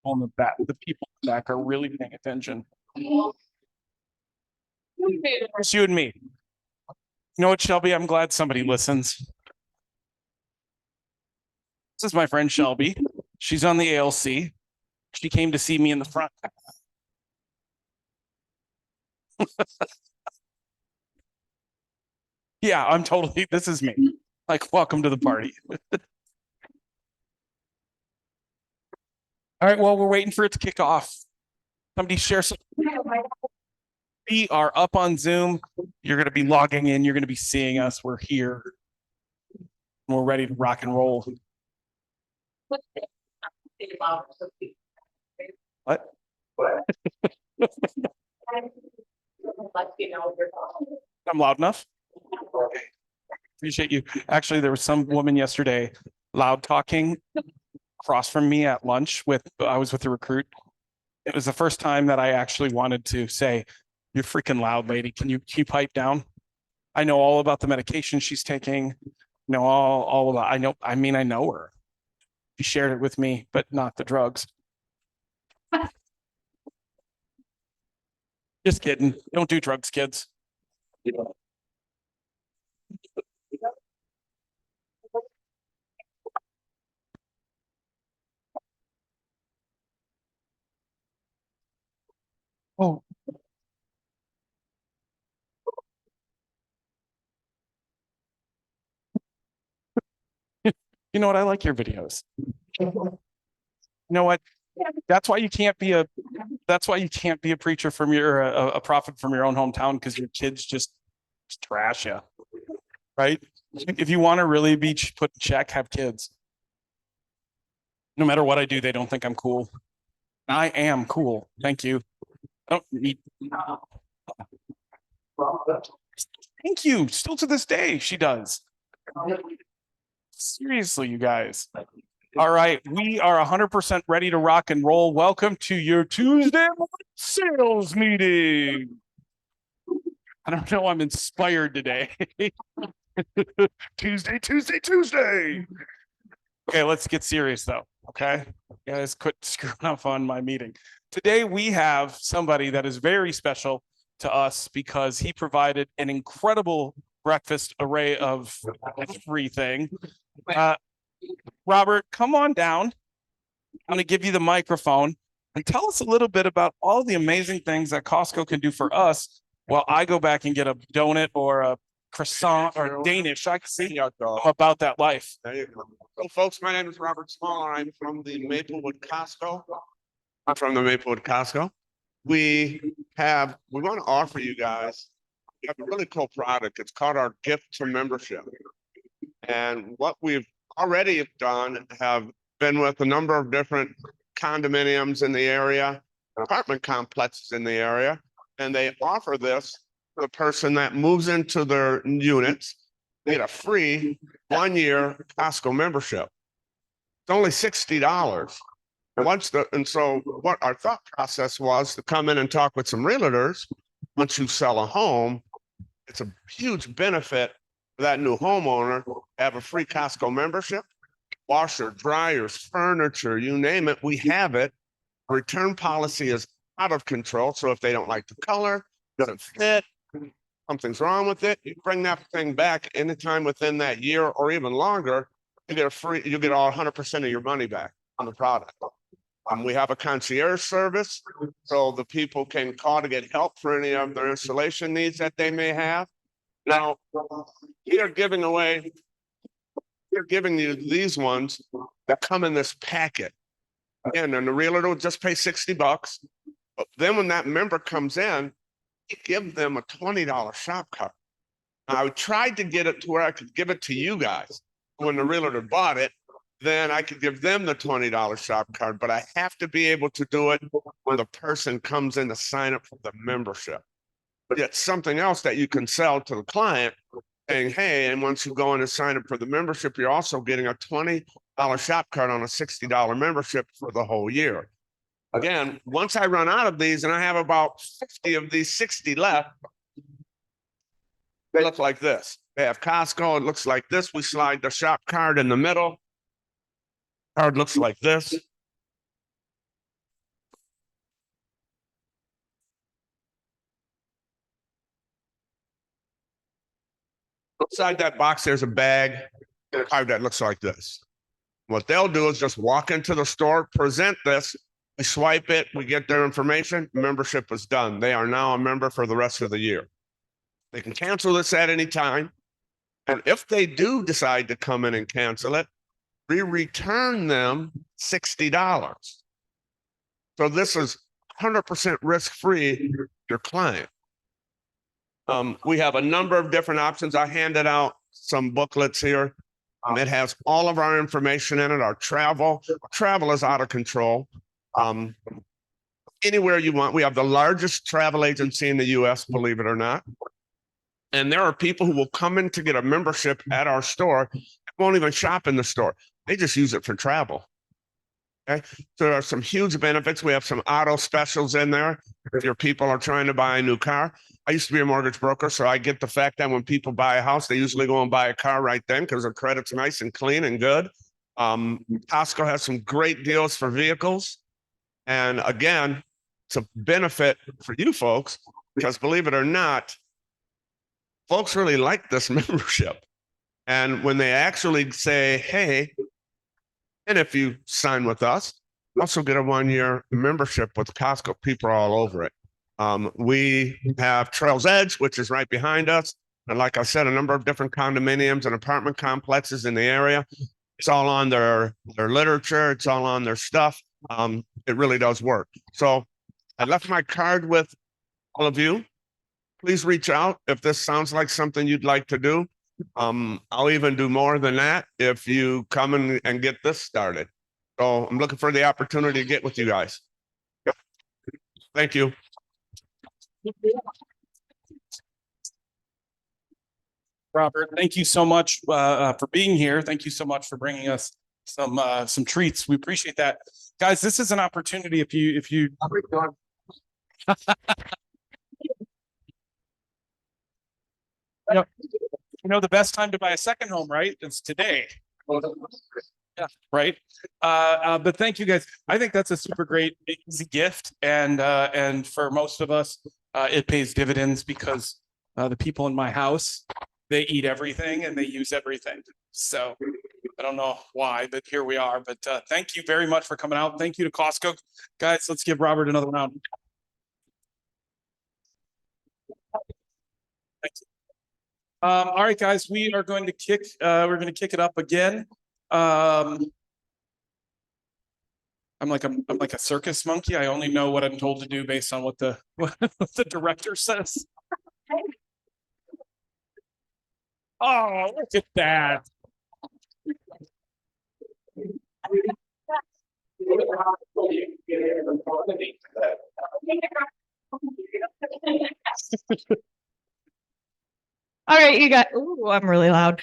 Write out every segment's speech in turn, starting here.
on the back, the people in the back are really paying attention. It's you and me. You know what, Shelby? I'm glad somebody listens. This is my friend Shelby. She's on the ALC. She came to see me in the front. Yeah, I'm totally, this is me. Like, welcome to the party. All right, well, we're waiting for it to kick off. Somebody share some. We are up on Zoom. You're going to be logging in. You're going to be seeing us. We're here. We're ready to rock and roll. What? I'm loud enough? Okay. Appreciate you. Actually, there was some woman yesterday loud talking across from me at lunch I was with a recruit. It was the first time that I actually wanted to say, "You're freaking loud, lady. Can you pipe down?" I know all about the medication she's taking. All about, I know her. She shared it with me, but not the drugs. Just kidding. Don't do drugs, kids. Oh. You know what? I like your videos. You know what? That's why you can't be a preacher from a prophet from your own hometown, because your kids just trash you. Right? If you want to really be put in check, have kids. No matter what I do, they don't think I'm cool. I am cool. Thank you. I don't need. Thank you. Still to this day, she does. Seriously, you guys. All right, we are 100% ready to rock and roll. Welcome to your Tuesday sales meeting. I don't know, I'm inspired today. Tuesday. Okay, let's get serious though, okay? You guys quit screwing up on my meeting. Today we have somebody that is very special to us because he provided an incredible breakfast array of everything. Robert, come on down. I'm going to give you the microphone and tell us a little bit about all the amazing things that Costco can do for us while I go back and get a donut or a croissant or Danish. I can see about that life. There you go. So folks, my name is Robert Smaller. I'm from the Maplewood Costco. We want to offer you guys a really cool product. It's called our gift to membership. And what we've already done have been with a number of different condominiums in the area, apartment complexes in the area, and they offer this to the person that moves into their units. They get a free 1-year Costco membership. It's only $60. And so what our thought process was to come in and talk with some realtors. Once you sell a home, it's a huge benefit for that new homeowner to have a free Costco membership. Washer, dryers, furniture, you name it, we have it. Return policy is out of control. So if they don't like the color, doesn't fit, something's wrong with it, you bring that thing back anytime within that year or even longer, you get all 100% of your money back on the product. We have a concierge service, so the people can call to get help for any of their installation needs that they may have. Now, we are giving you these ones that come in this packet. Again, and the realtor will just pay $60. But then when that member comes in, you give them a $20 shop card. Now, I tried to get it to where I could give it to you guys. When the realtor bought it, then I could give them the $20 shop card, but I have to be able to do it when the person comes in to sign up for the membership. But yet something else that you can sell to the client saying, hey, and once you go in and sign up for the membership, you're also getting a $20 shop card on a $60 membership for the whole year. Again, once I run out of these, and I have about 50 of these 60 left, they look like this. They have Costco. It looks like this. We slide the shop card in the middle. Card looks like this. Inside that box, there's a bag, a card that looks like this. What they'll do is just walk into the store, present this, we swipe it, we get their information, membership is done. They are now a member for the rest of the year. They can cancel this at any time. And if they do decide to come in and cancel it, we return them $60. So this is 100% risk-free to your client. We have a number of different options. I handed out some booklets here. It has all of our information in it, our travel. Travel is out of control. Anywhere you want. We have the largest travel agency in the US, believe it or not. And there are people who will come in to get a membership at our store, won't even shop in the store. They just use it for travel. Okay. So there are some huge benefits. We have some auto specials in there. If your people are trying to buy a new car. I used to be a mortgage broker, so I get the fact that when people buy a house, they usually go and buy a car right then because their credit's nice and clean and good. Costco has some great deals for vehicles. And again, it's a benefit for you folks because believe it or not, folks really like this membership. And when they actually say, hey, and if you sign with us, also get a 1-year membership with Costco, people are all over it. We have Trails Edge, which is right behind us. And like I said, a number of different condominiums and apartment complexes in the area. It's all on their literature. It's all on their stuff. It really does work. So I left my card with all of you. Please reach out if this sounds like something you'd like to do. I'll even do more than that if you come in and get this started. So I'm looking for the opportunity to get with you guys. Yep. Thank you. Robert, thank you so much for being here. Thank you so much for bringing us some treats. We appreciate that. Guys, this is an opportunity if you the best time to buy a second home, right? It's today. Yeah, right. But thank you guys. I think that's a super great easy gift. And for most of us, it pays dividends because the people in my house, they eat everything and they use everything. So I don't know why, but here we are. But thank you very much for coming out. Thank you to Costco. Guys, let's give Robert another round. Thank you. All right, guys, we're going to kick it up again. I'm like a circus monkey. I only know what I'm told to do based on what the director says. Oh, look at that. All right, you got, ooh, I'm really loud.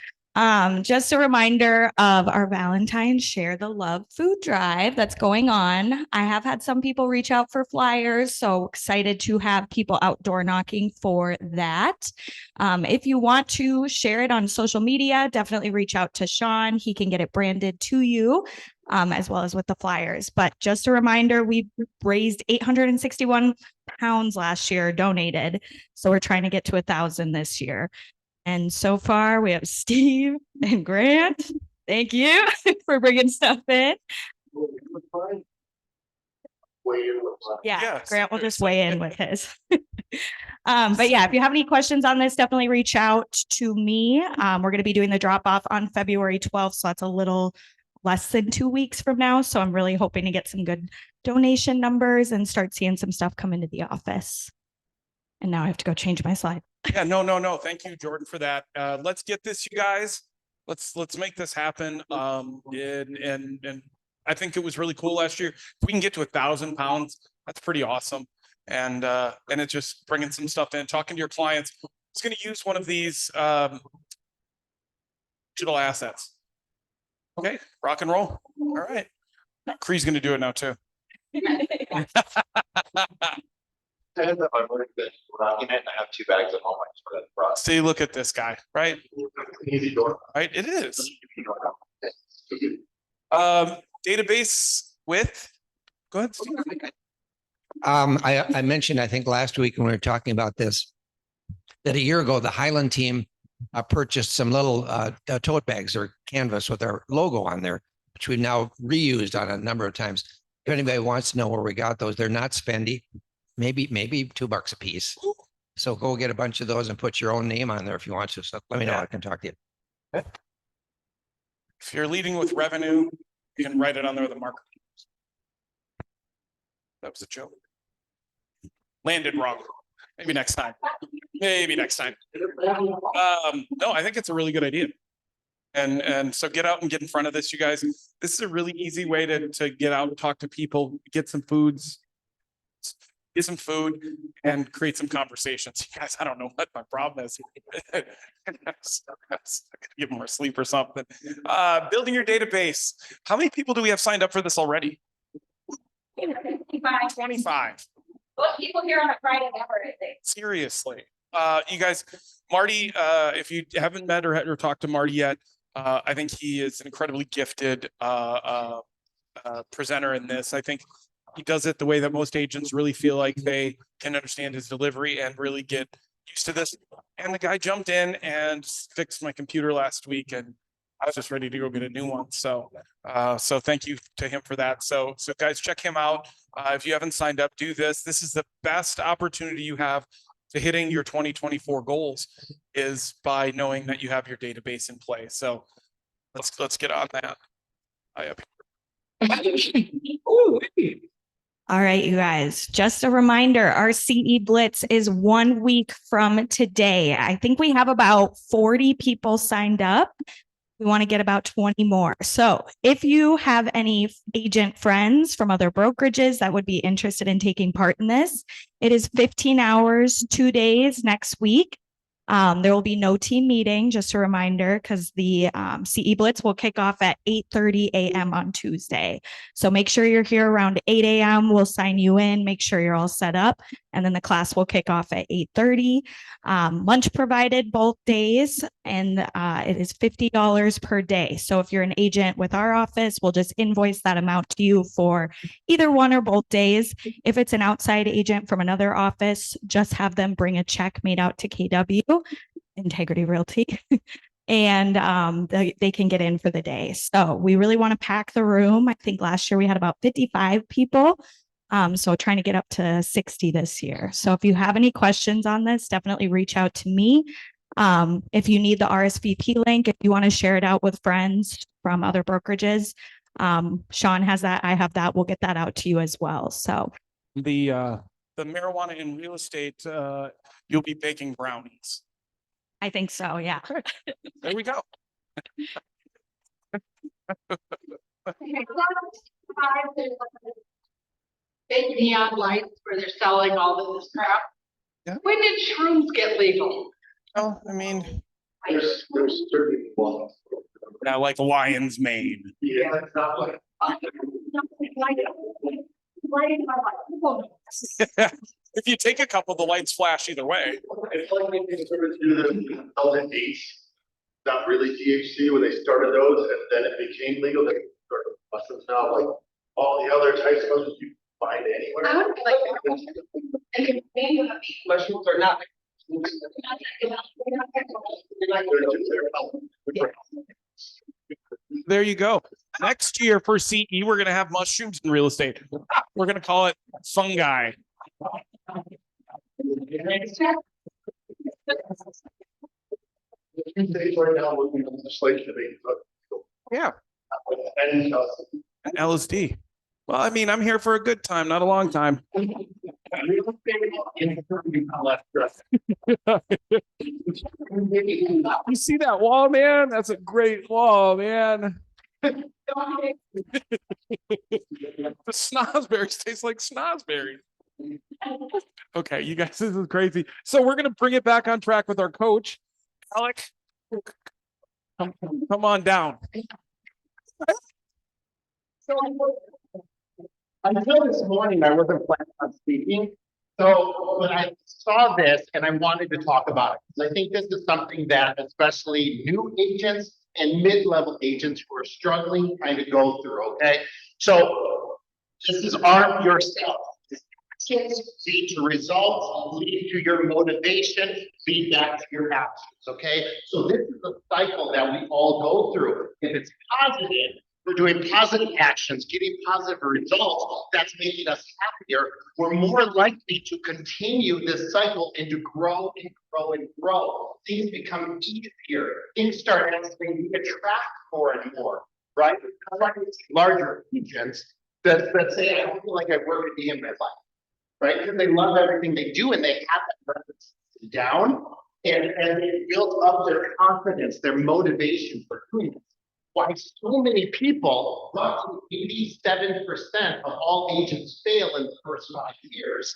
Just a reminder of our Valentine's Share the Love food drive that's going on. I have had some people reach out for flyers, so excited to have people outdoor knocking for that. If you want to share it on social media, definitely reach out to Sean. He can get it branded to you, as well as with the flyers. But just a reminder, we raised 861 pounds last year donated. So we're trying to get to 1,000 this year. And so far we have Steve and Grant. Thank you for bringing stuff in. Yeah, Yes. Grant will just weigh in with his. But yeah, if you have any questions on this, definitely reach out to me. We're going to be doing the drop off on February 12th. So that's a little less than 2 weeks from now. So I'm really hoping to get some good donation numbers and start seeing some stuff come into the office. And now I have to go change my slide. Yeah, no. Thank you, Jordan, for that. Let's get this, you guys. Let's make this happen. And I think it was really cool last year. If we can get to 1,000 pounds, that's pretty awesome. And it's just bringing some stuff in, talking to your clients. It's going to use one of these digital assets. Okay, rock and roll. All right. Cree's going to do it now too. I have 2 bags at home. See, look at this guy, right? Right, it is. Database with, go ahead, Steve. I mentioned, I think last week when we were talking about this, that a year ago, the Highland team purchased some little tote bags or canvas with our logo on there, which we've now reused on a number of times. If anybody wants to know where we got those, they're not spendy, maybe $2 a piece. So go get a bunch of those and put your own name on there if you want to. So let me know. I can talk to you. If you're leading with revenue, you can write it on there with a marker. That was a joke. Landed wrong. Maybe next time. Maybe next time. No, I think it's a really good idea. And so get out and get in front of this, you guys. This is a really easy way to get out and talk to people, get some foods, get some food and create some conversations. You guys, I don't know what my problem is. Give more sleep or something. Building your database. How many people do we have signed up for this already? 25. Well, people here on a Friday never, I think. Seriously. You guys, Marty, if you haven't met or talked to Marty yet, I think he is an incredibly gifted presenter in this. I think he does it the way that most agents really feel like they can understand his delivery and really get used to this. And the guy jumped in and fixed my computer last week, and I was just ready to go get a new one. So, so thank you to him for that. So guys, check him out. If you haven't signed up, do this. This is the best opportunity you have to hitting your 2024 goals, is by knowing that you have your database in place. So let's get on that. All right, you guys, just a reminder, our CE Blitz is 1 week from today. I think we have about 40 people signed up. We want to get about 20 more. So if you have any agent friends from other brokerages that would be interested in taking part in this, it is 15 hours, 2 days next week. There will be no team meeting, just a reminder, because the CE Blitz will kick off at 8:30 a.m. on Tuesday. So make sure you're here around 8 a.m. We'll sign you in, make sure you're all set up, and then the class will kick off at 8:30. Lunch provided both days, and it is $50 per day. So if you're an agent with our office, we'll just invoice that amount to you for either one or both days. If it's an outside agent from another office, just have them bring a check made out to KW, Integrity Realty, and they can get in for the day. So we really want to pack the room. I think last year we had about 55 people. So trying to get up to 60 this year. So if you have any questions on this, definitely reach out to me. If you need the RSVP link, if you want to share it out with friends from other brokerages, Sean has that. I have that. We'll get that out to you as well. So The marijuana in real estate, you'll be baking brownies. I think so. Yeah. There we go. Big neon lights where they're selling all of this crap. Yeah. When did shrooms get legal? Oh, I mean, There's certain ones. now like lion's mane. Yeah, it's not like. If you take a couple, the lights flash either way. It's like when they started to do the LSDs, not really THC, when they started those, and then it became legal, they started mushrooms now, like all the other types of mushrooms you can find anywhere. I would like mushrooms are not. There you go. Next year for CE, we're going to have mushrooms in real estate. We're going to call it fungi. Tuesdays right now, we're in legislation debate. Yeah. And And LSD. Well, I mean, I'm here for a good time, not a long time. You see that wall, man? That's a great wall, man. The snozberries taste like snozberries. Okay, you guys, this is crazy. So we're gonna bring it back on track with our coach, Alec. Come on down. Until this morning, I wasn't planning on speaking. So when I saw this and I wanted to talk about it, 'cause I think this is something that especially new agents and mid-level agents who are struggling kind of go through, okay? So this is arm yourself. actions lead to results, lead to your motivation, lead back to your actions, okay? So this is a cycle that we all go through. If it's positive, we're doing positive actions, getting positive results, that's making us happier. We're more likely to continue this cycle and to grow and grow and grow. Things become easier. Things start answering, we attract more and more, right? Larger agents that say, I don't feel like I work a day in my life, right? Because they love everything they do and they have that reference down and they build up their confidence, their motivation for doing it. Why so many people, roughly 87% of all agents fail in the first 5 years.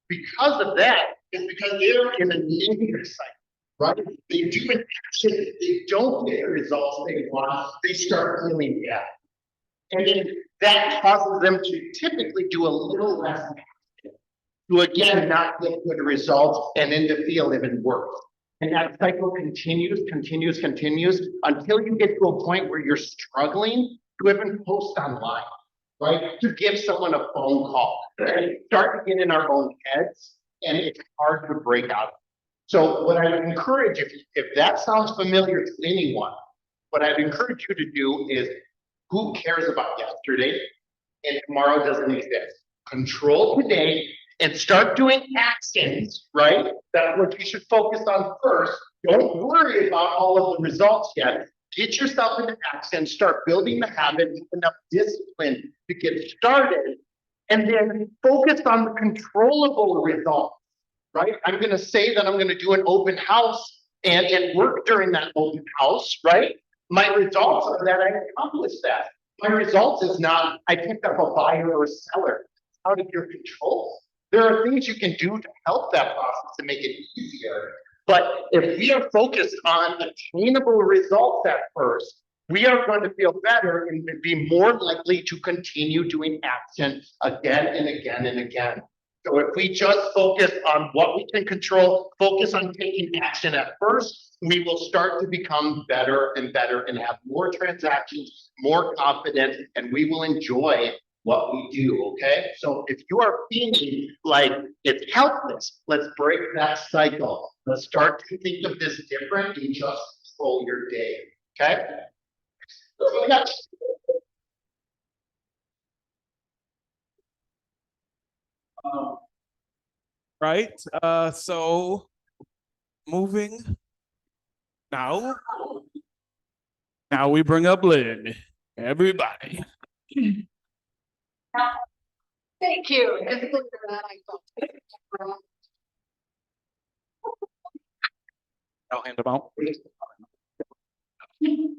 Because of that, is because they're in a negative cycle, right? They do an action, they don't get the results they want, they start feeling bad. And then that causes them to typically do a little less action, to again not get good results and then to feel even worse. And that cycle continues until you get to a point where you're struggling to even post online, right? To give someone a phone call. Right? Start to get in our own heads and it's hard to break out. So what I would encourage, if that sounds familiar to anyone, what I'd encourage you to do is, who cares about yesterday and tomorrow doesn't exist? Control today and start doing actions, right? That's what you should focus on first. Don't worry about all of the results yet. Get yourself into action, start building the habit, enough discipline to get started, and then focus on the controllable results, right? I'm gonna say that I'm gonna do an open house and work during that open house, right? My results are that I accomplished that. My results is not, I picked up a buyer or a seller. Out of your control. There are things you can do to help that process to make it easier. But if we are focused on attainable results at first, we are going to feel better and be more likely to continue doing action again and again and again. So if we just focus on what we can control, focus on taking action at first, we will start to become better and better and have more transactions, more confidence, and we will enjoy what we do, okay? So if you are feeling like it's helpless, let's break that cycle. Let's start to think of this different and just control your day, okay? So we got Right, so moving now. Now we bring up Lynn, everybody. Thank you. I'll hand them out. You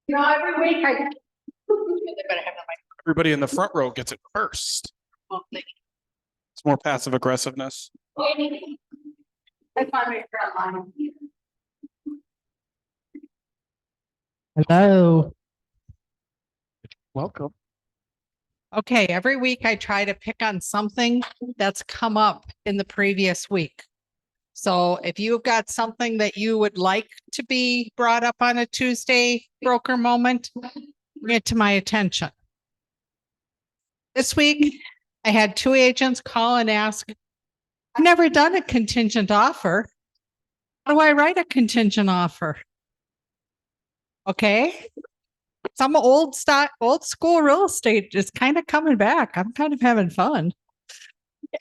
know, every week I. They better have the Everybody in the front row gets it first. microphone. It's more passive aggressiveness. That's my front line. Hello. Welcome. Okay, every week I try to pick on something that's come up in the previous week. So if you've got something that you would like to be brought up on a Tuesday broker moment, bring it to my attention. This week, I had 2 agents call and ask, I've never done a contingent offer. How do I write a contingent offer? Okay. Some old school real estate is kind of coming back. I'm kind of having fun.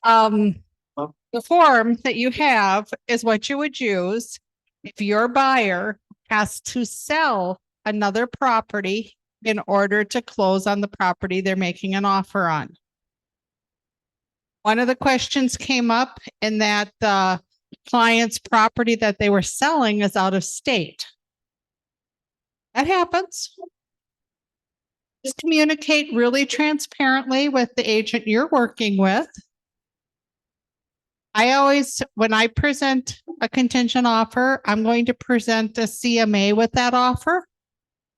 The form that you have is what you would use if your buyer has to sell another property in order to close on the property they're making an offer on. One of the questions came up in that the client's property that they were selling is out of state. That happens. Just communicate really transparently with the agent you're working with. I always, when I present a contingent offer, I'm going to present a CMA with that offer,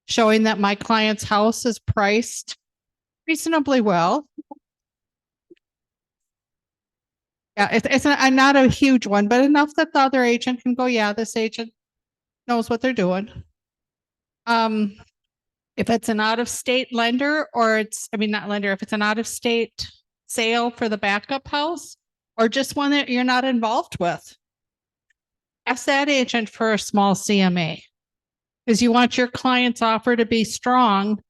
showing that my client's house is priced reasonably well. Yeah, it's not a huge one, but enough that the other agent can go, yeah, this agent knows what they're doing. If it's an out-of-state lender or not lender, if it's an out-of-state sale for the backup house or just one that you're not involved with. Ask that agent for a small CMA because you want your client's offer to be strong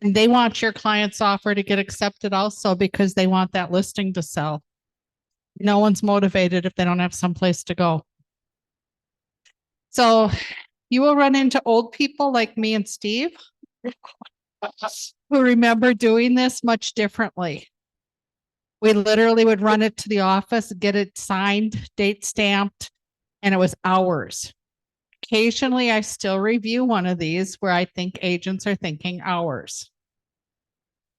and they want your client's offer to get accepted also because they want that listing to sell. No one's motivated if they don't have someplace to go. So you will run into old people like me and Steve who remember doing this much differently. We literally would run it to the office, get it signed, date stamped, and it was hours. Occasionally, I still review one of these where I think agents are thinking hours.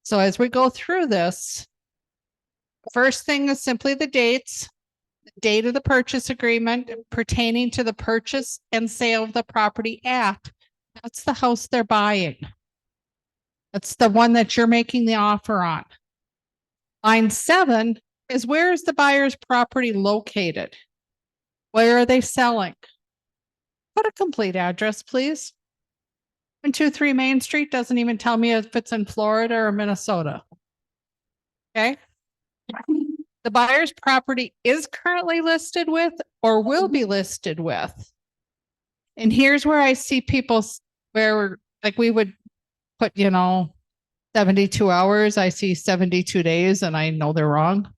So as we go through this, first thing is simply the dates, the date of the purchase agreement pertaining to the purchase and sale of the property at. That's the house they're buying. That's the one that you're making the offer on. Line 7 is where is the buyer's property located? Where are they selling? Put a complete address, please. 123 Main Street doesn't even tell me if it's in Florida or Minnesota. Okay. The buyer's property is currently listed with or will be listed with. And here's where I see people where like we would put, 72 hours. I see 72 days and I know they're wrong.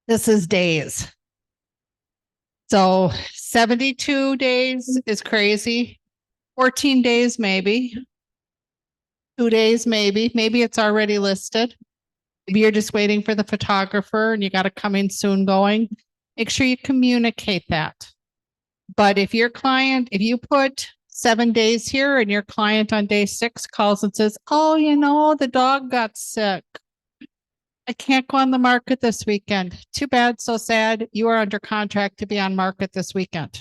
This is days. So 72 days is crazy. 14 days, maybe. 2 days, maybe. Maybe it's already listed. Maybe you're just waiting for the photographer and you got a coming soon going. Make sure you communicate that. But if you put 7 days here and your client on day 6 calls and says, oh, the dog got sick. I can't go on the market this weekend. Too bad, so sad. You are under contract to be on market this weekend.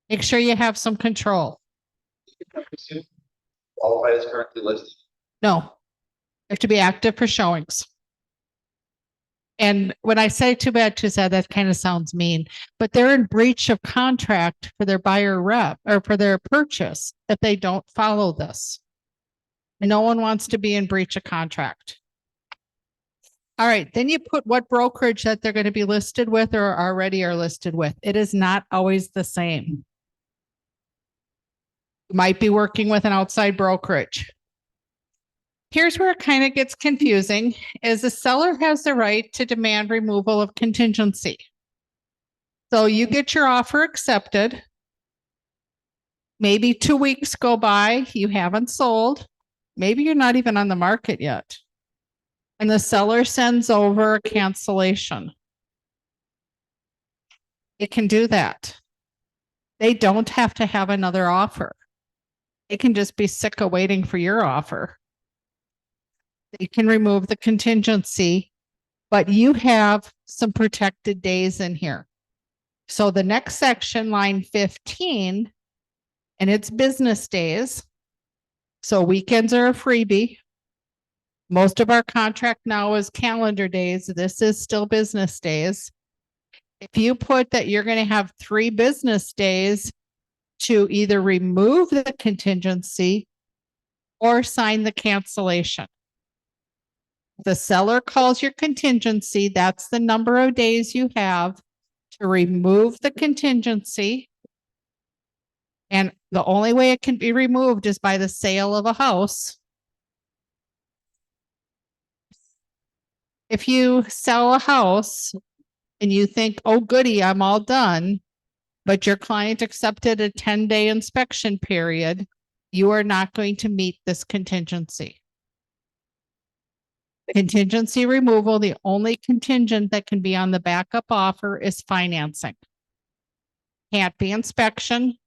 Make sure you have some control. Qualified as currently listed. No, you have to be active for showings. And when I say too bad, too sad, that kind of sounds mean, but they're in breach of contract for their buyer rep or for their purchase if they don't follow this. No one wants to be in breach of contract. All right, then you put what brokerage that they're going to be listed with or already are listed with. It is not always the same. You might be working with an outside brokerage. Here's where it kind of gets confusing is the seller has the right to demand removal of contingency. So you get your offer accepted. Maybe 2 weeks go by, you haven't sold. Maybe you're not even on the market yet. And the seller sends over a cancellation. It can do that. They don't have to have another offer. They can just be sick of waiting for your offer. They can remove the contingency, but you have some protected days in here. So the next section, line 15, and it's business days. So weekends are a freebie. Most of our contract now is calendar days. This is still business days. If you put that you're going to have 3 business days to either remove the contingency or sign the cancellation. The seller calls your contingency. That's the number of days you have to remove the contingency. And the only way it can be removed is by the sale of a house. If you sell a house and you think, oh, goody, I'm all done, but your client accepted a 10-day inspection period, you are not going to meet this contingency. Contingency removal, the only contingent that can be on the backup offer is financing. Can't be inspection,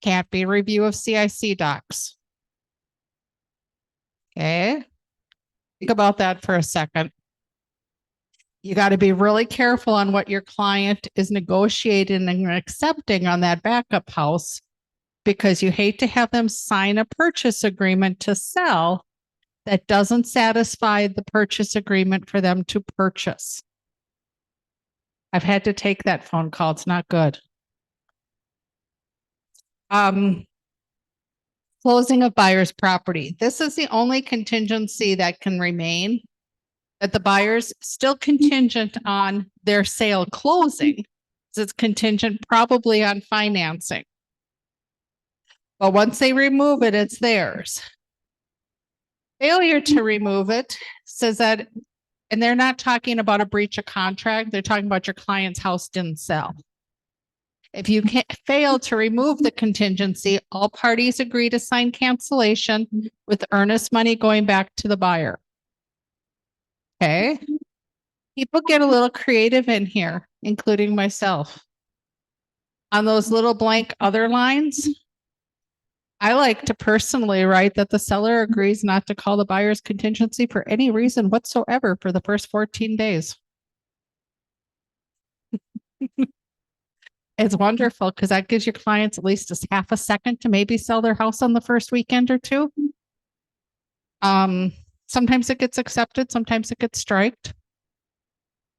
can't be review of CIC docs. Okay. Think about that for a second. You got to be really careful on what your client is negotiating and accepting on that backup house, because you hate to have them sign a purchase agreement to sell that doesn't satisfy the purchase agreement for them to purchase. I've had to take that phone call. It's not good. Closing of buyer's property. This is the only contingency that can remain that the buyer's still contingent on their sale closing. So it's contingent probably on financing. But once they remove it, it's theirs. Failure to remove it says that, and they're not talking about a breach of contract, they're talking about your client's house didn't sell. If you can't fail to remove the contingency, all parties agree to sign cancellation with earnest money going back to the buyer. Okay. People get a little creative in here, including myself. On those little blank other lines, I like to personally write that the seller agrees not to call the buyer's contingency for any reason whatsoever for the first 14 days. It's wonderful because that gives your clients at least a half a second to maybe sell their house on the first weekend or two. Sometimes it gets accepted, sometimes it gets striked.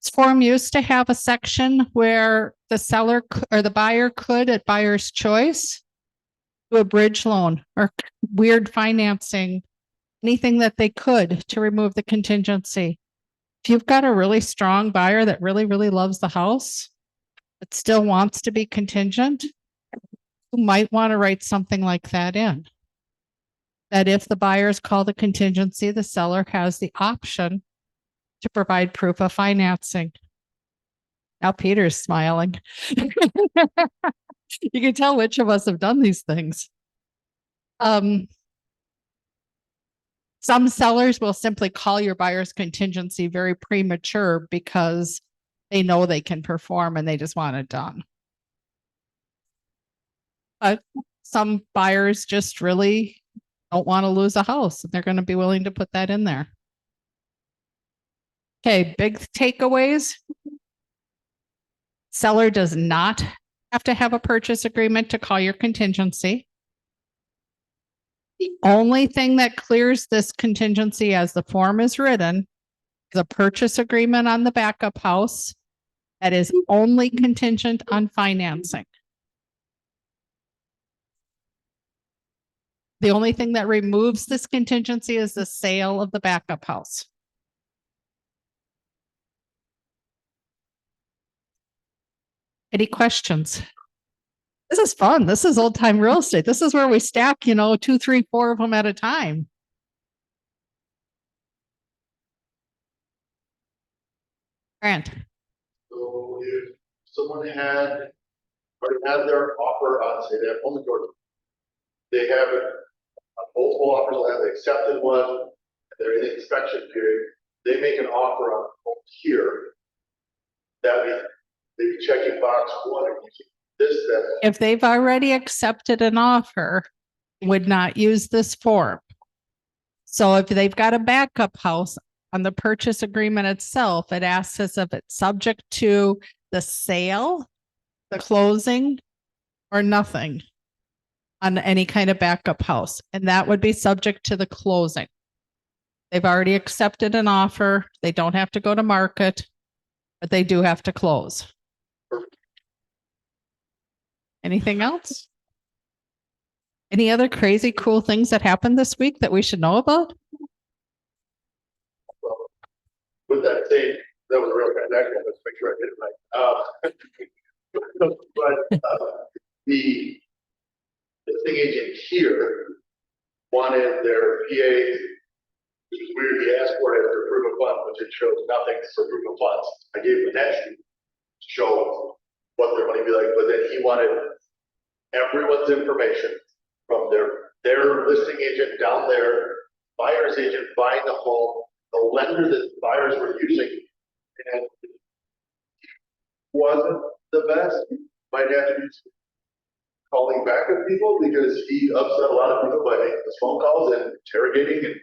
This form used to have a section where the seller or the buyer could, at buyer's choice, do a bridge loan or weird financing, anything that they could to remove the contingency. If you've got a really strong buyer that really, really loves the house, but still wants to be contingent, you might want to write something like that in. That if the buyers call the contingency, the seller has the option to provide proof of financing. Now Peter's smiling. You can tell which of us have done these things. Some sellers will simply call your buyer's contingency very premature because they know they can perform and they just want it done. But some buyers just really don't want to lose a house and they're going to be willing to put that in there. Okay, big takeaways. Seller does not have to have a purchase agreement to call your contingency. The only thing that clears this contingency as the form is written, the purchase agreement on the backup house that is only contingent on financing. The only thing that removes this contingency is the sale of the backup house. Any questions? This is fun. This is old time real estate. This is where we stack, 2, 3, 4 of them at a time. Grant. So if someone had already had their offer on, say, they have home in Georgia, they have multiple offers, they accepted one, they're in the inspection period, they make an offer on home here. That means they can check in box one and you can this, that. If they've already accepted an offer, would not use this form. So if they've got a backup house on the purchase agreement itself, it asks us if it's subject to the sale, the closing, or nothing on any kind of backup house. And that would be subject to the closing. They've already accepted an offer. They don't have to go to market, but they do have to close. Anything else? Any other crazy cool things that happened this week that we should know about? Well, with that saying, that was a real transaction. Let's make sure I did it right. But the listing agent here wanted their PA, which is weird. He asked for it as their proof of funds, which it shows nothing for proof of funds. I gave him that sheet to show what their money be like, but then he wanted everyone's information from their listing agent down there, buyer's agent buying the home, the lender that buyers were using, and it wasn't the best. Might have to be calling back with people because he upset a lot of people by making those phone calls and interrogating and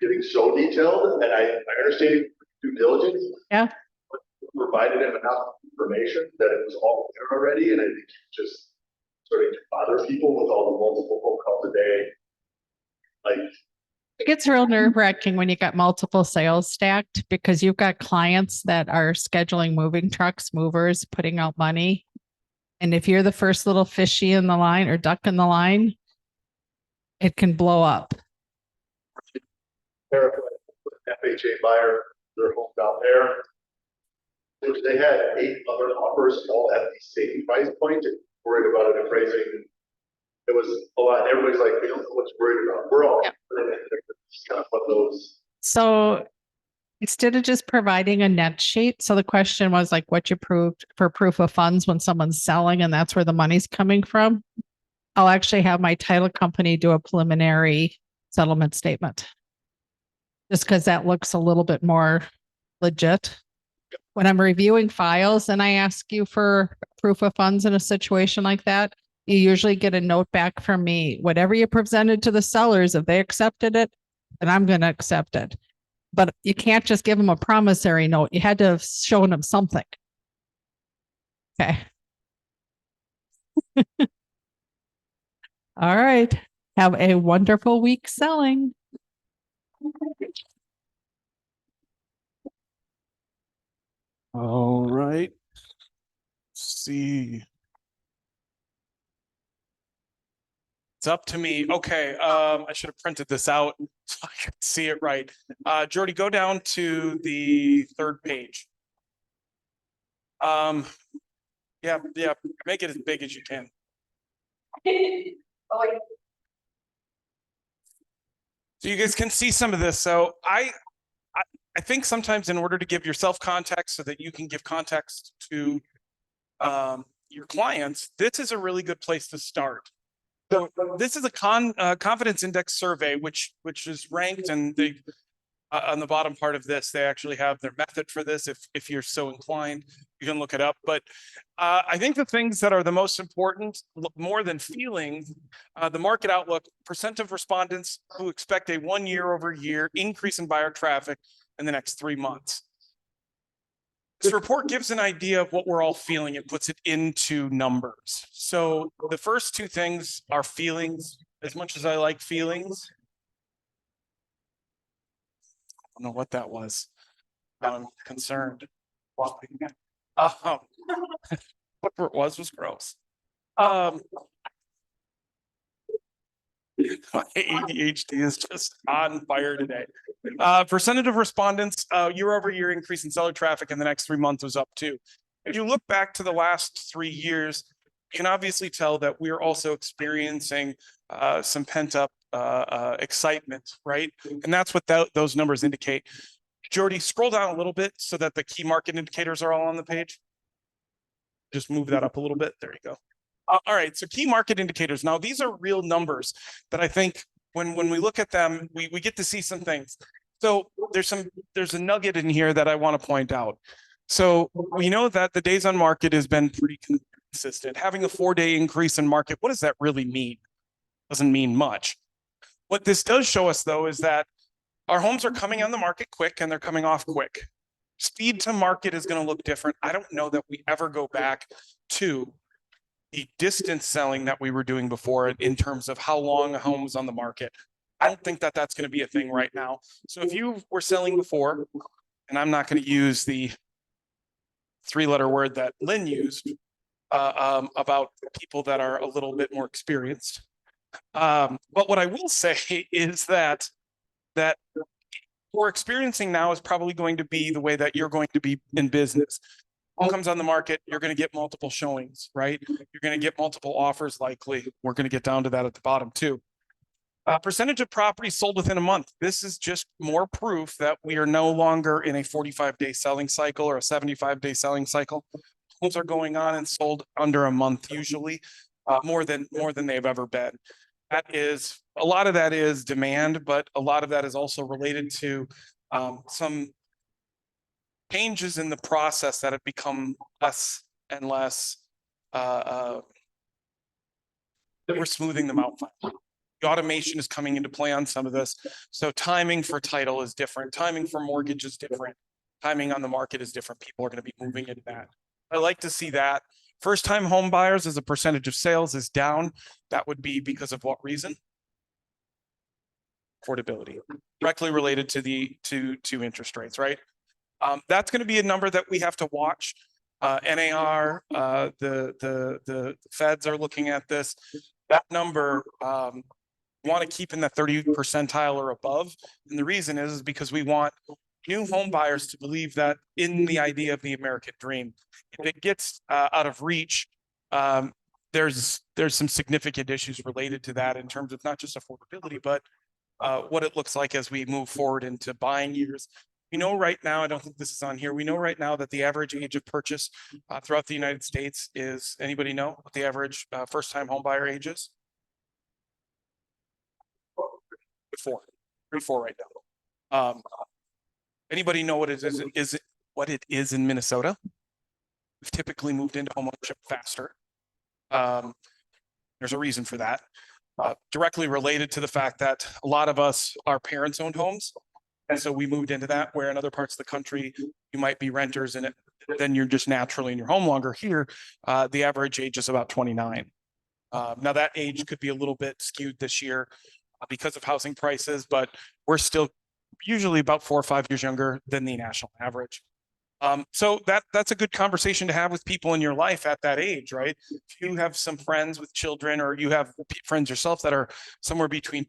getting so detailed. And I understand due diligence. Yeah. But provided him enough information that it was all there already, and I think just starting to bother people with all the multiple phone calls a day. Like, It gets real nerve-wracking when you got multiple sales stacked because you've got clients that are scheduling moving trucks, movers, putting out money. And if you're the first little fishy in the line or duck in the line, it can blow up. FHA buyer their home down there. Which they had 8 other offers, all at the same price point, and worried about it appraising. It was a lot, everybody's like, we don't know what's worried about, we're all. Yeah. It's kind of one of those. So instead of just providing a net sheet, so the question was like what you proved for proof of funds when someone's selling and that's where the money's coming from. I'll actually have my title company do a preliminary settlement statement. Just because that looks a little bit more legit. When I'm reviewing files and I ask you for proof of funds in a situation like that, you usually get a note back from me. Whatever you presented to the sellers, if they accepted it, then I'm going to accept it. But you can't just give them a promissory note. You had to have shown them something. Okay. All right. Have a wonderful week selling. All right. See. It's up to me. Okay, I should have printed this out so I could see it right. Jody, go down to the 3rd page. Yeah, make it as big as you can. Oh, wait. So you guys can see some of this. So I think sometimes in order to give yourself context so that you can give context to your clients, this is a really good place to start. So this is a confidence index survey, which is ranked, and they on the bottom part of this, they actually have their method for this. If you're so inclined, you can look it up. But I think the things that are the most important, more than feelings, the market outlook, percent of respondents who expect a 1 year-over-year increase in buyer traffic in the next 3 months. This report gives an idea of what we're all feeling. It puts it into numbers. So the first 2 things are feelings. As much as I like feelings, I don't know what that was. I'm concerned. Whatever it was gross. My ADHD is just on fire today. Percentage of respondents, year-over-year increase in seller traffic in the next 3 months was up too. If you look back to the last 3 years, you can obviously tell that we're also experiencing some pent-up excitement, right? And that's what those numbers indicate. Jody, scroll down a little bit so that the key market indicators are all on the page. Just move that up a little bit. There you go. All right, so key market indicators. Now, these are real numbers that I think when we look at them, we get to see some things. So there's a nugget in here that I want to point out. So we know that the days on market has been pretty consistent. Having a 4-day increase in market, what does that really mean? Doesn't mean much. What this does show us, though, is that our homes are coming on the market quick and they're coming off quick. Speed to market is going to look different. I don't know that we ever go back to the distance selling that we were doing before in terms of how long a home was on the market. I don't think that that's going to be a thing right now. So if you were selling before, and I'm not going to use the 3-letter word that Lynn used about people that are a little bit more experienced. But what I will say is that we're experiencing now is probably going to be the way that you're going to be in business. Home comes on the market, you're going to get multiple showings, right? You're going to get multiple offers likely. We're going to get down to that at the bottom too. Percentage of properties sold within a month. This is just more proof that we are no longer in a 45-day selling cycle or a 75-day selling cycle. Homes are going on and sold under a month usually, more than they've ever been. That is, a lot of that is demand, but a lot of that is also related to some changes in the process that have become less and less. We're smoothing them out. The automation is coming into play on some of this. So timing for title is different. Timing for mortgage is different. Timing on the market is different. People are going to be moving into that. I like to see that. First-time home buyers as a percentage of sales is down. That would be because of what reason? Affordability, directly related to the to interest rates, right? That's going to be a number that we have to watch. NAR, the feds are looking at this. That number want to keep in the 30th percentile or above, and the reason is because we want new home buyers to believe that in the idea of the American dream. If it gets out of reach, there's some significant issues related to that in terms of not just affordability, but what it looks like as we move forward into buying years. We know right now, I don't think this is on here. We know right now that the average age of purchase throughout the United States is, anybody know what the average first-time home buyer age is? 34 right now. Anybody know what it is what it is in Minnesota? We've typically moved into homeownership faster. There's a reason for that. Directly related to the fact that a lot of us, our parents owned homes. And so we moved into that, where in other parts of the country, you might be renters and then you're just naturally in your home longer. Here, the average age is about 29. Now that age could be a little bit skewed this year because of housing prices, but we're still usually about 4 or 5 years younger than the national average. So that's a good conversation to have with people in your life at that age, right? If you have some friends with children, or you have friends yourself that are somewhere between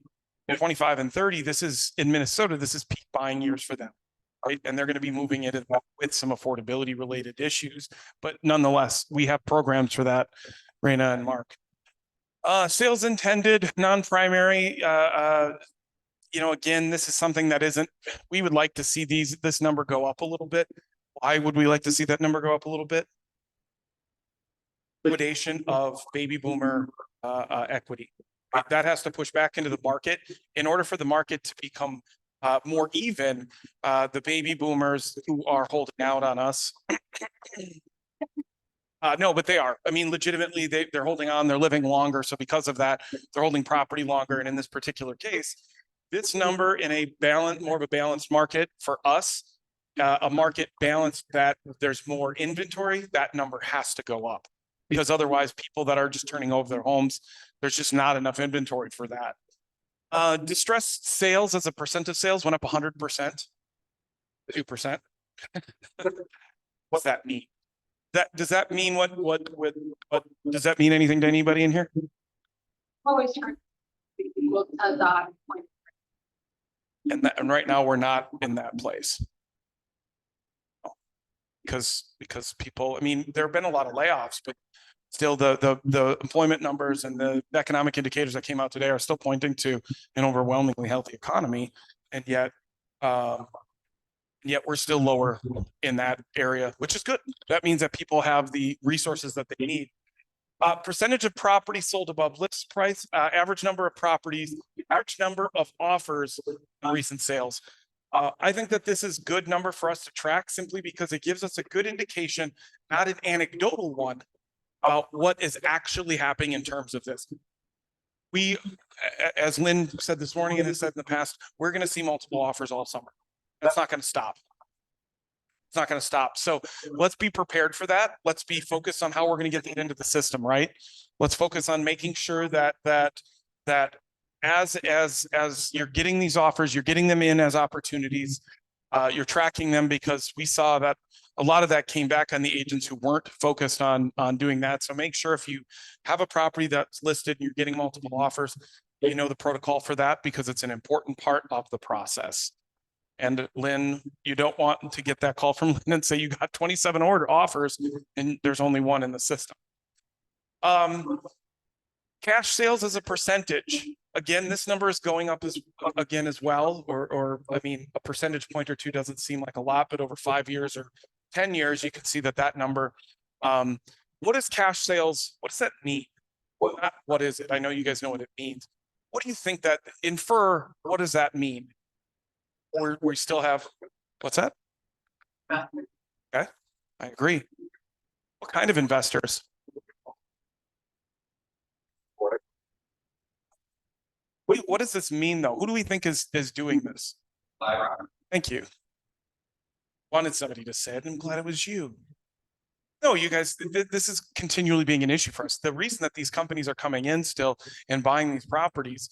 25 and 30, this is in Minnesota, this is peak buying years for them, right? And they're going to be moving in with some affordability related issues, but nonetheless, we have programs for that, Raina and Mark. Sales intended, non-primary, again, this is something that we would like to see this number go up a little bit. Why would we like to see that number go up a little bit? Liquidation of baby boomer equity. That has to push back into the market. In order for the market to become more even, the baby boomers who are holding out on us. No, but they are. I mean, legitimately, they're holding on, they're living longer. So because of that, they're holding property longer. And in this particular case, this number in more of a balanced market for us, a market balance that there's more inventory, that number has to go up. Because otherwise, people that are just turning over their homes, there's just not enough inventory for that. Distressed sales as a percent of sales went up 100%, 2%. What's that mean? Does that mean what does that mean anything to anybody in here? Always try to be equal to that point. And right now we're not in that place. Because people, I mean, there have been a lot of layoffs, but still the employment numbers and the economic indicators that came out today are still pointing to an overwhelmingly healthy economy. And yet we're still lower in that area, which is good. That means that people have the resources that they need. Percentage of property sold above list price, average number of properties, average number of offers in recent sales. I think that this is a good number for us to track, simply because it gives us a good indication, not an anecdotal one, about what is actually happening in terms of this. We, as Lynn said this morning and has said in the past, we're going to see multiple offers all summer. That's not going to stop. It's not going to stop. So let's be prepared for that. Let's be focused on how we're going to get that into the system, right? Let's focus on making sure that as you're getting these offers, you're getting them in as opportunities. You're tracking them, because we saw that a lot of that came back on the agents who weren't focused on doing that. So make sure if you have a property that's listed and you're getting multiple offers, you know the protocol for that, because it's an important part of the process. And Lynn, you don't want to get that call from Lynn and say you got 27 offers and there's only one in the system. Cash sales as a percentage. Again, this number is going up as well, or I mean, a percentage point or two doesn't seem like a lot, but over 5 years or 10 years, you can see that number. What is cash sales? What does that mean? What is it? I know you guys know what it means. What do you think that what does that mean? We still have, what's that? Okay, I agree. What kind of investors? What does this mean, though? Who do we think is doing this? Thank you. Wanted somebody to say it. I'm glad it was you. No, you guys, this is continually being an issue for us. The reason that these companies are coming in still and buying these properties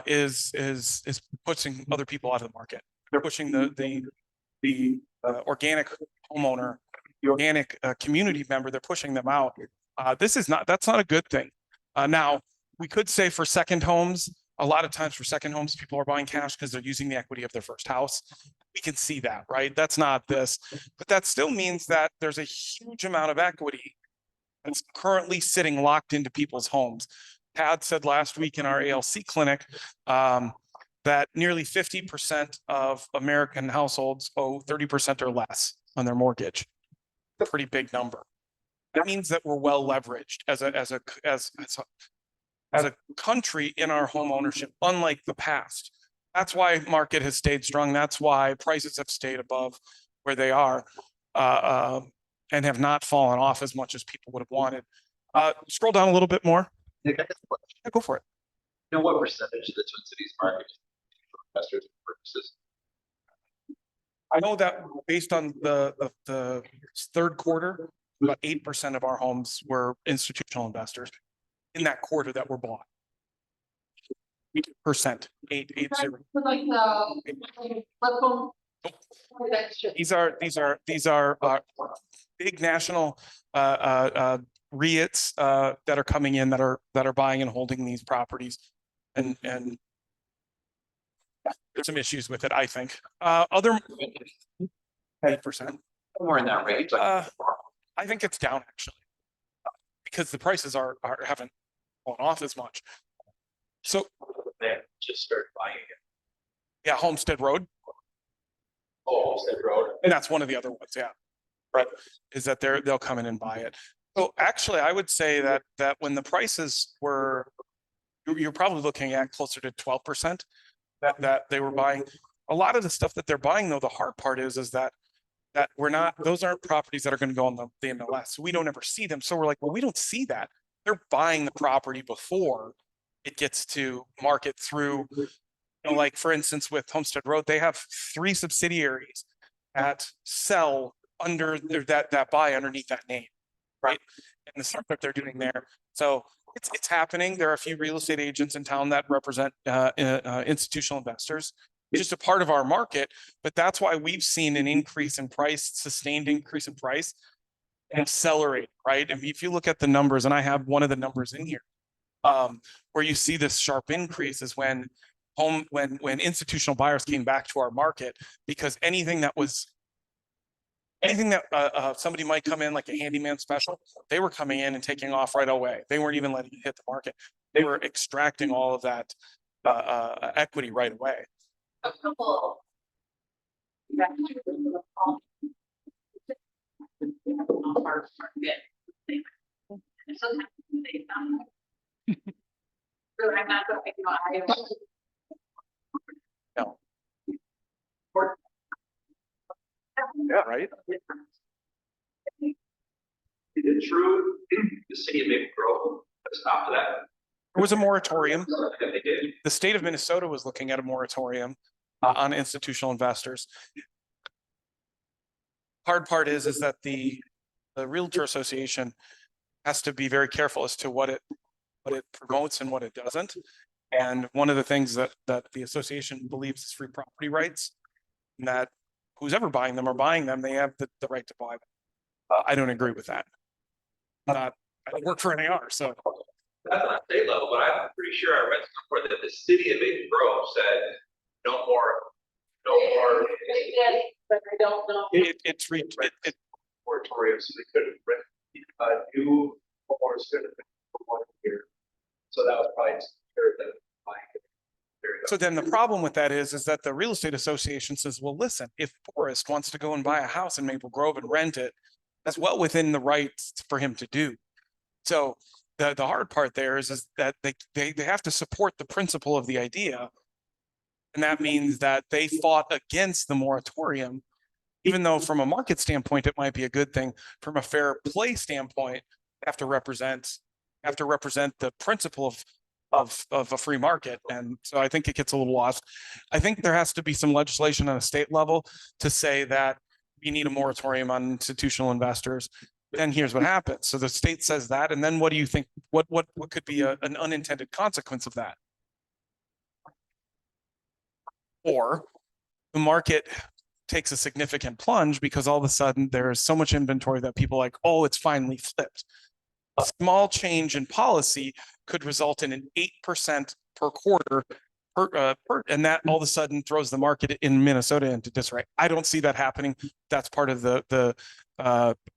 is pushing other people out of the market. They're pushing the organic homeowner, the organic community member. They're pushing them out. That's not a good thing. Now, we could say for second homes, a lot of times for second homes, people are buying cash because they're using the equity of their first house. We can see that, right? That's not this, but that still means that there's a huge amount of equity that's currently sitting locked into people's homes. Tad said last week in our ALC clinic that nearly 50% of American households owe 30% or less on their mortgage. A pretty big number. That means that we're well leveraged as a country in our home ownership, unlike the past. That's why market has stayed strong. That's why prices have stayed above where they are and have not fallen off as much as people would have wanted. Scroll down a little bit more. Nick, I have a question. Yeah, go for it. You know what percentage of the Twin Cities market is for investors and purchases? I know that based on the third quarter, about 8% of our homes were institutional investors in that quarter that were bought. 8%, 880. Like the, flip phone. These are big national REITs that are coming in that are buying and holding these properties, and there's some issues with it, I think. Other 8%. Somewhere in that range, like. I think it's down actually, because the prices haven't gone off as much. So They just started buying it. yeah, Homestead Road, Oh, Homestead Road. and that's one of the other ones. Yeah, right. Is that they'll come in and buy it. So actually, I would say that when the prices were, you're probably looking at closer to 12% that they were buying. A lot of the stuff that they're buying, though, the hard part is that those aren't properties that are going to go on the MLS. So we don't ever see them. So we're like, well, we don't see that. They're buying the property before it gets to market through, like for instance, with Homestead Road, they have 3 subsidiaries that sell under that buy underneath that name, right? And the stuff that they're doing there. So it's happening. There are a few real estate agents in town that represent institutional investors. It's just a part of our market, but that's why we've seen an increase in price, sustained increase in price, accelerate, right? And if you look at the numbers, and I have one of the numbers in here, where you see this sharp increase is when institutional buyers came back to our market, because anything that somebody might come in like a handyman special, they were coming in and taking off right away. They weren't even letting it hit the market. They were extracting all of that equity right away. A couple. Sometimes they found. So I'm not going to, No. Yeah, right. Is it true the city of Maple Grove stopped that? There was a moratorium. Yeah, they did. The state of Minnesota was looking at a moratorium on institutional investors. Hard part is that the Realtor Association has to be very careful as to what it promotes and what it doesn't. And one of the things that the association believes is free property rights, and that who's ever buying them or buying them, they have the right to buy them. I don't agree with that. I don't work for NAR, so. That's on a state level, but I'm pretty sure I read somewhere that the city of Maple Grove said no more. but I don't know. It's Moratorium, so they couldn't rent, new homeowners couldn't rent for 1 year. So that was probably just them buying it. so then the problem with that is that the real estate association says, well, listen, if Forrest wants to go and buy a house in Maple Grove and rent it, that's well within the rights for him to do. So the hard part there is that they have to support the principle of the idea. And that means that they fought against the moratorium, even though from a market standpoint, it might be a good thing. From a fair play standpoint, have to represent the principle of a free market. And so I think it gets a little lost. I think there has to be some legislation on a state level to say that we need a moratorium on institutional investors. Then here's what happens. So the state says that, and then what do you think? What could be an unintended consequence of that? Or the market takes a significant plunge because all of a sudden there's so much inventory that people are like, oh, it's finally flipped. A small change in policy could result in an 8% per quarter and that all of a sudden throws the market in Minnesota into disarray. I don't see that happening. That's part of the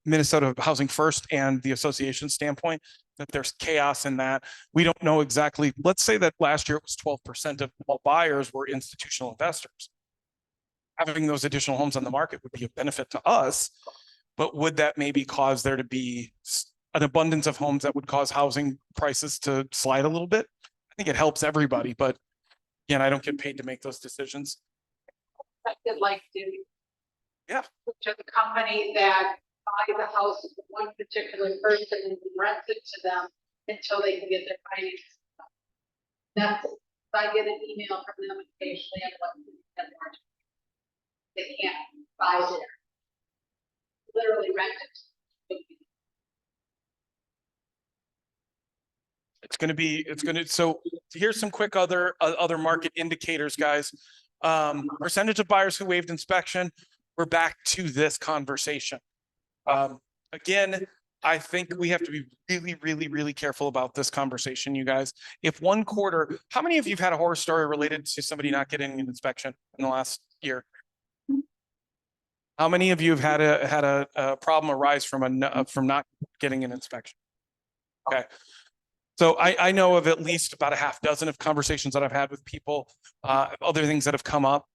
Minnesota Housing First and the association standpoint, that there's chaos in that. We don't know exactly. Let's say that last year it was 12% of all buyers were institutional investors. Having those additional homes on the market would be a benefit to us, but would that maybe cause there to be an abundance of homes that would cause housing prices to slide a little bit? I think it helps everybody, but again, I don't get paid to make those decisions. I would like to. Yeah. To the company that buys the house of one particular person and rents it to them until they can get their financing. That's, I get an email from them occasionally and what they can't buy there. Literally rent it. So here's some quick other market indicators, guys. Percentage of buyers who waived inspection. We're back to this conversation. Again, I think we have to be really, really, really careful about this conversation, you guys. If one quarter, how many of you have had a horror story related to somebody not getting an inspection in the last year? How many of you have had a problem arise from not getting an inspection? Okay. So I know of at least about a half dozen of conversations that I've had with people, other things that have come up.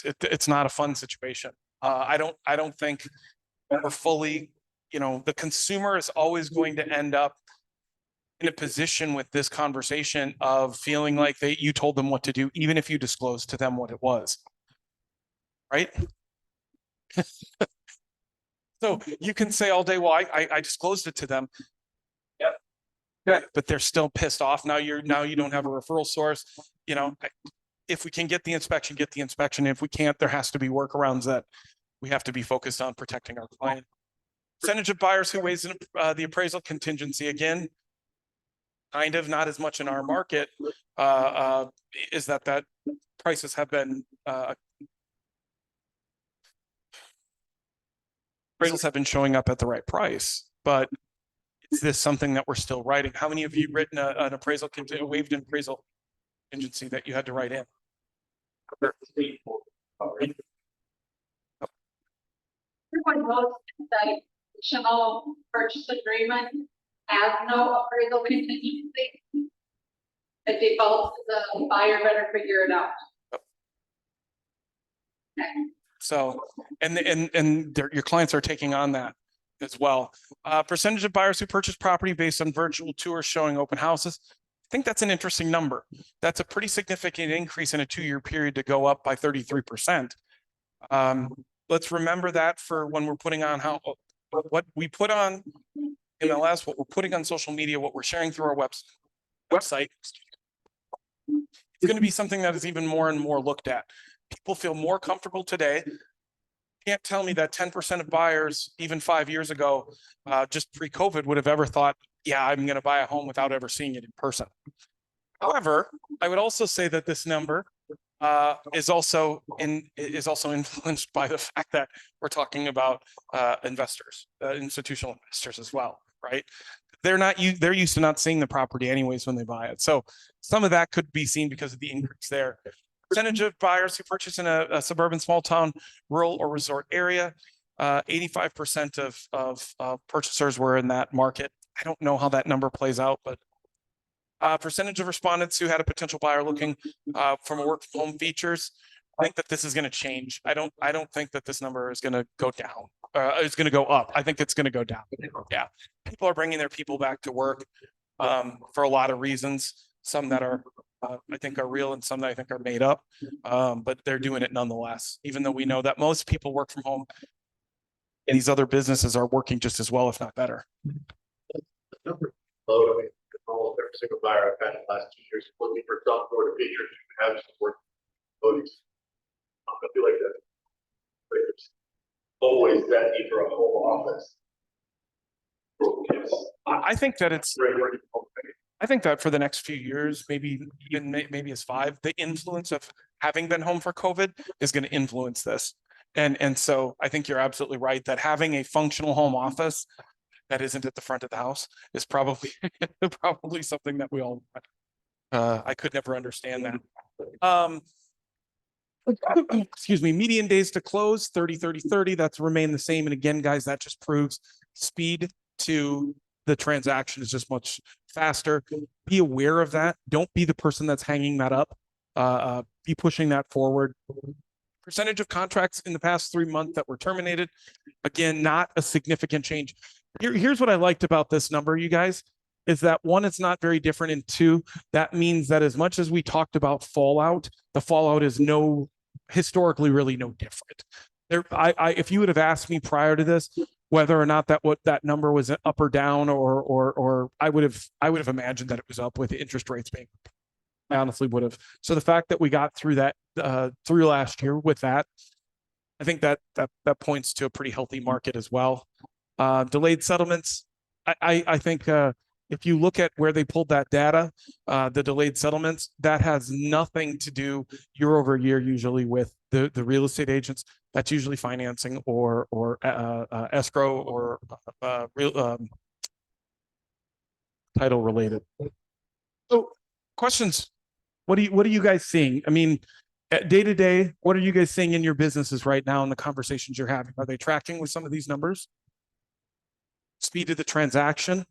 It's not a fun situation. I don't think we're fully, the consumer is always going to end up in a position with this conversation of feeling like you told them what to do, even if you disclosed to them what it was. Right? So you can say all day, well, I disclosed it to them. Yep. Yeah, but they're still pissed off. Now you don't have a referral source. If we can get the inspection, get the inspection. If we can't, there has to be workarounds that we have to be focused on protecting our client. Percentage of buyers who waives the appraisal contingency, again, kind of not as much in our market, is that prices have been appraisals have been showing up at the right price, but is this something that we're still writing? How many of you written an appraisal, waived an appraisal contingency that you had to write in? Everyone knows that additional purchase agreement has no appraisal contingency. It defaults to the buyer better figure it out. Okay. So, and your clients are taking on that as well. Percentage of buyers who purchase property based on virtual tours showing open houses. I think that's an interesting number. That's a pretty significant increase in a 2-year period to go up by 33%. Let's remember that for when we're putting on what we put on MLS, what we're putting on social media, what we're sharing through our website. It's going to be something that is even more and more looked at. People feel more comfortable today. Can't tell me that 10% of buyers, even 5 years ago, just pre-COVID, would have ever thought, yeah, I'm going to buy a home without ever seeing it in person. However, I would also say that this number is also influenced by the fact that we're talking about investors, institutional investors as well, right? They're used to not seeing the property anyways when they buy it. So some of that could be seen because of the increase there. Percentage of buyers who purchase in a suburban, small town, rural or resort area, 85% of purchasers were in that market. I don't know how that number plays out, but percentage of respondents who had a potential buyer looking from work from home features. I think that this is going to change. I don't think that this number is going to go down. It's going to go up. I think it's going to go down. Yeah, people are bringing their people back to work for a lot of reasons. Some that are I think are real and some that I think are made up, but they're doing it nonetheless. Even though we know that most people work from home, and these other businesses are working just as well, if not better. Almost every single buyer I've had in the last 2 years looking for some sort of feature to have some work. I feel like that. There's always that need for a whole office. I think that I think that for the next few years, maybe as 5, the influence of having been home for COVID is going to influence this. And so I think you're absolutely right that having a functional home office that isn't at the front of the house is probably something that we all want. I could never understand that. Excuse me, median days to close, 30, 30, 30, that's remained the same. And again, guys, that just proves speed to the transaction is just much faster. Be aware of that. Don't be the person that's hanging that up. Be pushing that forward. Percentage of contracts in the past 3 months that were terminated. Again, not a significant change. Here's what I liked about this number, you guys, is that one, it's not very different, and two, that means that as much as we talked about fallout, the fallout is historically really no different. If you would have asked me prior to this whether or not that number was up or down, or I would have imagined that it was up with interest rates being. I honestly would have. So the fact that we got through that through last year with that, I think that points to a pretty healthy market as well. Delayed settlements. I think if you look at where they pulled that data, the delayed settlements, that has nothing to do year over year, usually with the real estate agents. That's usually financing or escrow or real title related. So questions. What are you guys seeing? I mean, day to day, what are you guys seeing in your businesses right now in the conversations you're having? Are they tracking with some of these numbers? Speed of the transaction?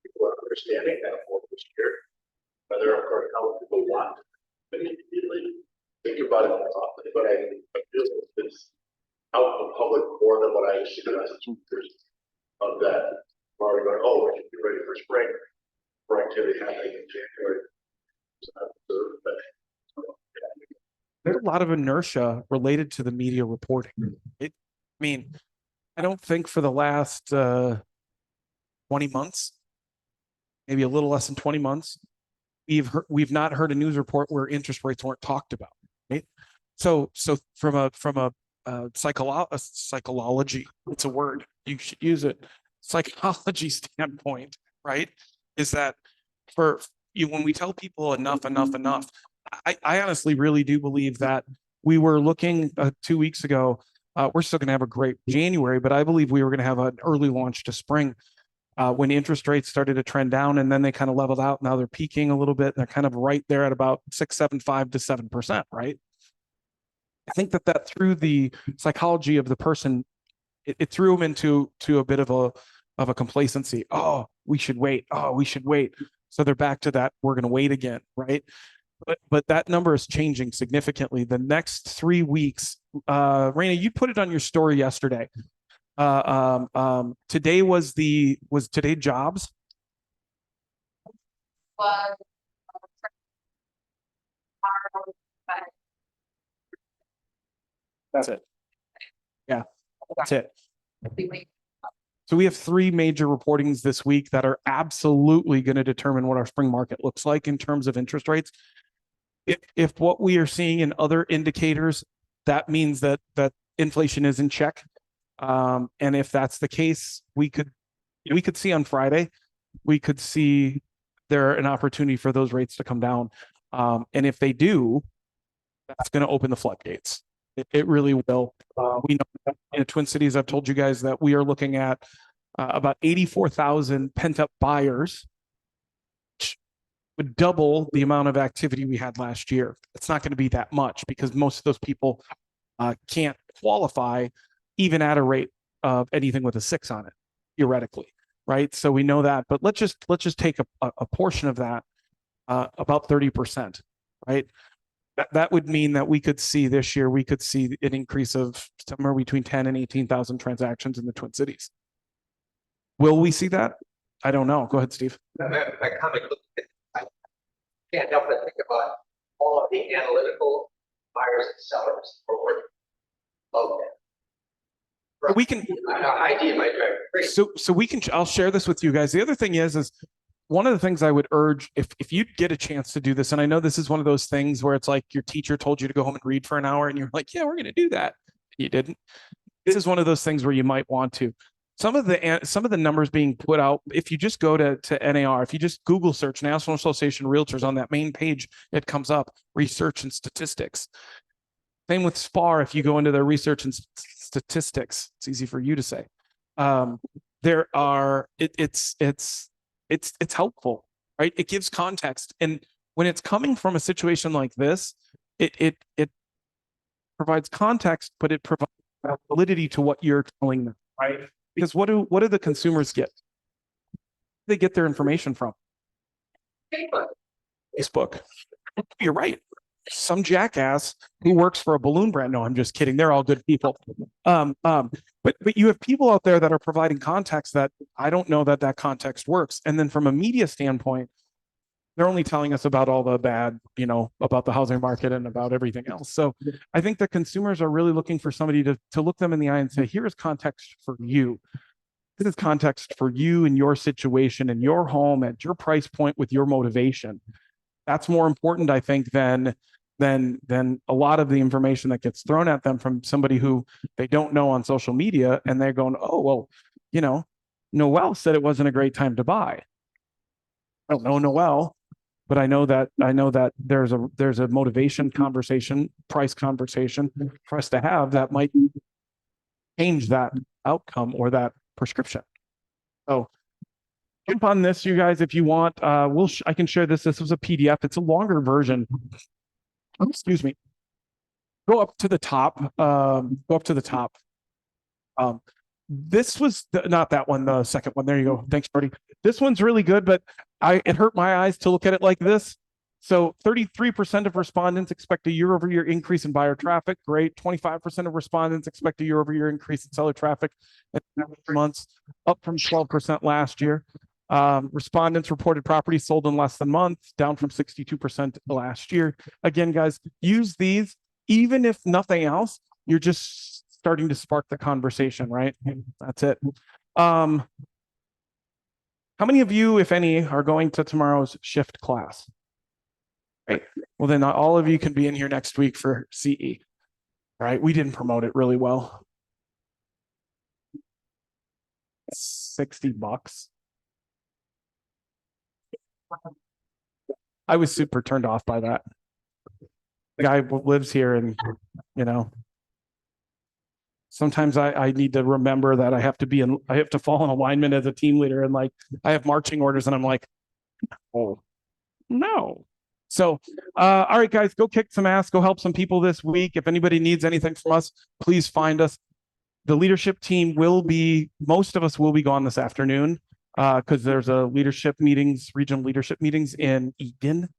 People are understanding that for this year, whether of course how people want to immediately think about it often, but I feel it's out in the public more than what I see as of that. We're already going, oh, we should be ready for spring. For activity happening in January. There's a lot of inertia related to the media reporting. I mean, I don't think for the last 20 months, maybe a little less than 20 months, we've not heard a news report where interest rates weren't talked about. Right? So from a psychology, it's a word, you should use it. Psychology standpoint, right? Is that for you, when we tell people enough, I honestly really do believe that we were looking 2 weeks ago. We're still going to have a great January, but I believe we were going to have an early launch to spring when interest rates started to trend down, and then they kind of leveled out. Now they're peaking a little bit. They're kind of right there at about 6.75 to 7%, right? I think that through the psychology of the person, it threw them into a bit of a complacency. Oh, we should wait. Oh, we should wait. So they're back to that. We're going to wait again, right? But that number is changing significantly. The next 3 weeks, Raina, you put it on your story yesterday. Today was today jobs. That's it. Yeah, that's it. So we have 3 major reportings this week that are absolutely going to determine what our spring market looks like in terms of interest rates. If what we are seeing in other indicators, that means that inflation is in check. And if that's the case, we could see on Friday, we could see there an opportunity for those rates to come down. And if they do, that's going to open the floodgates. It really will. We know in the Twin Cities, I've told you guys that we are looking at about 84,000 pent-up buyers, which would double the amount of activity we had last year. It's not going to be that much because most of those people can't qualify even at a rate of anything with a 6 on it, theoretically, right? So we know that, but let's just take a portion of that, about 30%, right? That would mean that we could see this year, we could see an increase of somewhere between 10 and 18,000 transactions in the Twin Cities. Will we see that? I don't know. Go ahead, Steve. That comment, I can't help but think about all of the analytical buyers and sellers for We can. ID might drive crazy. So we can. I'll share this with you guys. The other thing is one of the things I would urge if you get a chance to do this, and I know this is one of those things where it's like your teacher told you to go home and read for an hour, and you're like, yeah, we're going to do that. You didn't. This is one of those things where you might want to. Some of the numbers being put out, if you just go to NAR, if you just Google search National Association of Realtors on that main page, it comes up research and statistics. Same with SPAR. If you go into their research and statistics, it's easy for you to say. There are it's it's helpful, right? It gives context. And when it's coming from a situation like this, it provides context, but it provides validity to what you're telling them, right? Because what do the consumers get? They get their information from Facebook. You're right. Some jackass who works for a balloon brand. No, I'm just kidding. They're all good people. But you have people out there that are providing context that I don't know that context works. And then from a media standpoint, they're only telling us about all the bad, about the housing market and about everything else. So I think that consumers are really looking for somebody to look them in the eye and say, here is context for you. This is context for you and your situation and your home at your price point with your motivation. That's more important, I think, than a lot of the information that gets thrown at them from somebody who they don't know on social media, and they're going, oh, well, Noel said it wasn't a great time to buy. I don't know Noel, but I know that there's a motivation conversation, price conversation for us to have that might change that outcome or that prescription. So jump on this, you guys, if you want. I can share this. This was a PDF. It's a longer version. Excuse me. Go up to the top. This was not that one, the second one. There you go. Thanks, Marty. This one's really good, but it hurt my eyes to look at it like this. So 33% of respondents expect a year-over-year increase in buyer traffic. Great. 25% of respondents expect a year-over-year increase in seller traffic in months, up from 12% last year. Respondents reported properties sold in less than months, down from 62% last year. Again, guys, use these, even if nothing else, you're just starting to spark the conversation, right? That's it. How many of you, if any, are going to tomorrow's shift class? Right. Well, then not all of you can be in here next week for CE. Right? We didn't promote it really well. $60. I was super turned off by that. The guy lives here, and sometimes I need to remember that I have to fall in alignment as a team leader, and like I have marching orders, and I'm like, oh no. So all right, guys, go kick some ass, go help some people this week. If anybody needs anything from us, please find us. The leadership team most of us will be gone this afternoon because there's regional leadership meetings in Eden.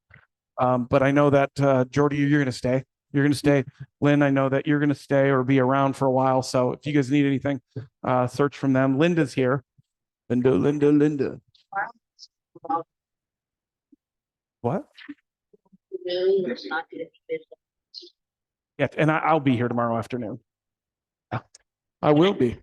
But I know that Jordy, you're going to stay. You're going to stay. Lynn, I know that you're going to stay or be around for a while. So if you guys need anything, search from them. Linda's here. Linda. What? Yeah, and I'll be here tomorrow afternoon. I will be.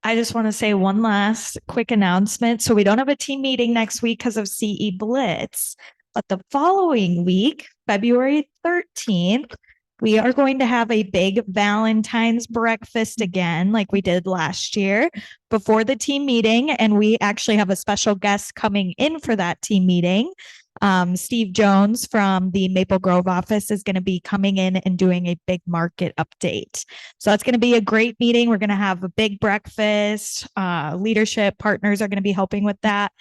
I just want to say one last quick announcement. So we don't have a team meeting next week because of CE Blitz, but the following week, February 13th, we are going to have a big Valentine's breakfast again, like we did last year before the team meeting. And we actually have a special guest coming in for that team meeting. Steve Jones from the Maple Grove office is going to be coming in and doing a big market update. So that's going to be a great meeting. We're going to have a big breakfast. Leadership partners are going to be helping with that.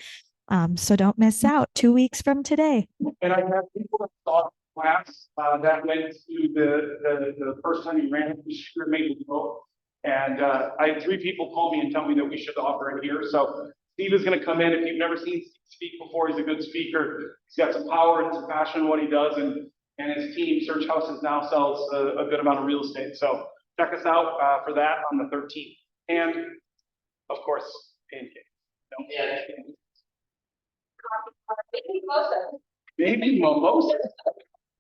So don't miss out 2 weeks from today. And I have people that saw class that went to the first time you ran it, Maple Grove. And I had 3 people call me and tell me that we should offer it here. So Steve is going to come in. If you've never seen Steve speak before, he's a good speaker. He's got some power and some passion in what he does. And his team, Search Houses, now sells a good amount of real estate. So check us out for that on the 13th. And of course, pancakes. Maybe mimosas.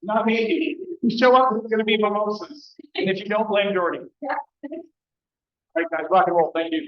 Not maybe. You show up, it's going to be mimosas. And if you don't, blame Jordy. All right, guys, rock and roll. Thank you.